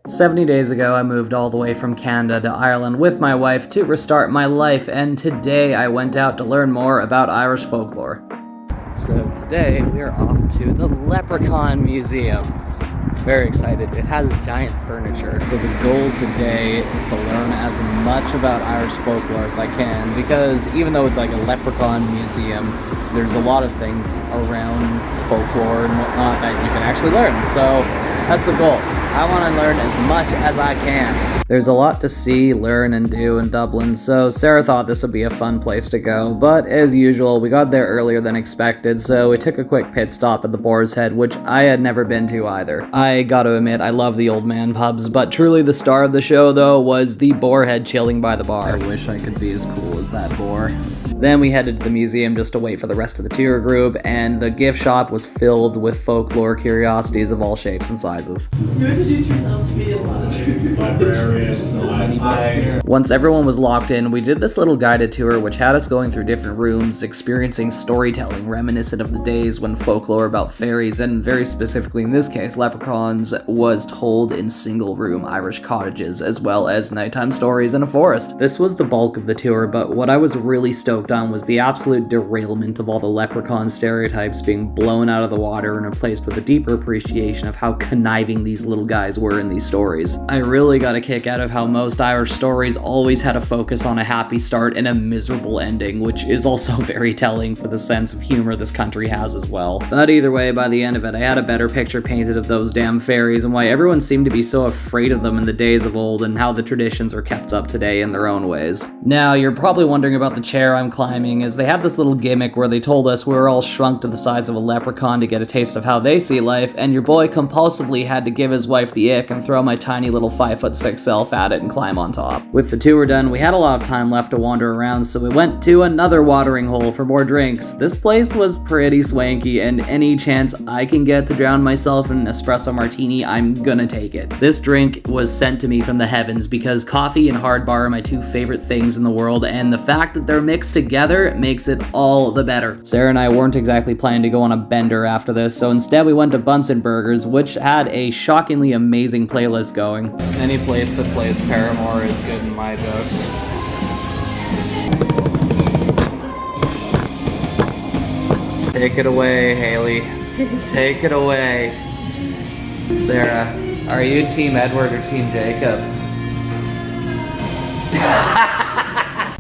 70 days ago, I moved all the way from Canada to Ireland with my wife to restart my life, and today I went out to learn more about Irish folklore. So today we are off to the Leprechaun Museum. Very excited. It has giant furniture, so the goal today is to learn as much about Irish folklore as I can, because even though it's like a leprechaun museum, there's a lot of things around folklore and whatnot that you can actually learn. So that's the goal. I want to learn as much as I can. There's a lot to see, learn, and do in Dublin, so Sarah thought this would be a fun place to go, but as usual, we got there earlier than expected, so we took a quick pit stop at the Boar's Head, which I had never been to either. I gotta admit, I love the old man pubs, but truly the star of the show, though, was the Boarhead chilling by the bar. I wish I could be as cool as that boar. Then we headed to the museum just to wait for the rest of the tour group, and the gift shop was filled with folklore curiosities of all shapes and sizes. You introduced yourself to me as well. Once everyone was locked in, we did this little guided tour which had us going through different rooms, experiencing storytelling reminiscent of the days when folklore about fairies, and very specifically in this case, leprechauns, was told in single-room Irish cottages, as well as nighttime stories in a forest. This was the bulk of the tour, but what I was really stoked on was the absolute derailment of all the leprechaun stereotypes being blown out of the water and replaced with a deeper appreciation of how conniving these little guys were in these stories. I really got a kick out of how most Irish stories always had a focus on a happy start and a miserable ending, which is also very telling for the sense of humor this country has as well. But either way, by the end of it, I had a better picture painted of those damn fairies and why everyone seemed to be so afraid of them in the days of old, and how the traditions are kept up today in their own ways. Now, you're probably wondering about the chair I'm climbing, as they had this little gimmick where they told us we were all shrunk to the size of a leprechaun to get a taste of how they see life, and your boy compulsively had to give his wife the ick and throw my tiny little 5'6" self at it and climb on top. With the tour done, we had a lot of time left to wander around, so we went to another watering hole for more drinks. This place was pretty swanky, and any chance I can get to drown myself in an espresso martini, I'm gonna take it. This drink was sent to me from the heavens because coffee and hard bar are my two favorite things in the world, and the fact that they're mixed together makes it all the better. Sarah and I weren't exactly planning to go on a bender after this, so instead we went to Bunsen Burgers, which had a shockingly amazing playlist going. Any place that plays Paramore is good in my books. Take it away, Haley. Take it away. Sarah, are you Team Edward or Team Jacob?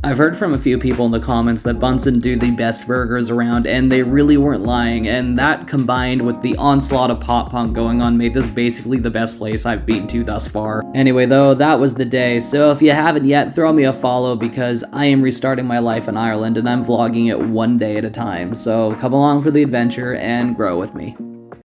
I've heard from a few people in the comments that Bunsen do the best burgers around, and they really weren't lying, and that combined with the onslaught of pop punk going on made this basically the best place I've been to thus far. Anyway though, that was the day, so if you haven't yet, throw me a follow because I am restarting my life in Ireland and I'm vlogging it one day at a time, so come along for the adventure and grow with me.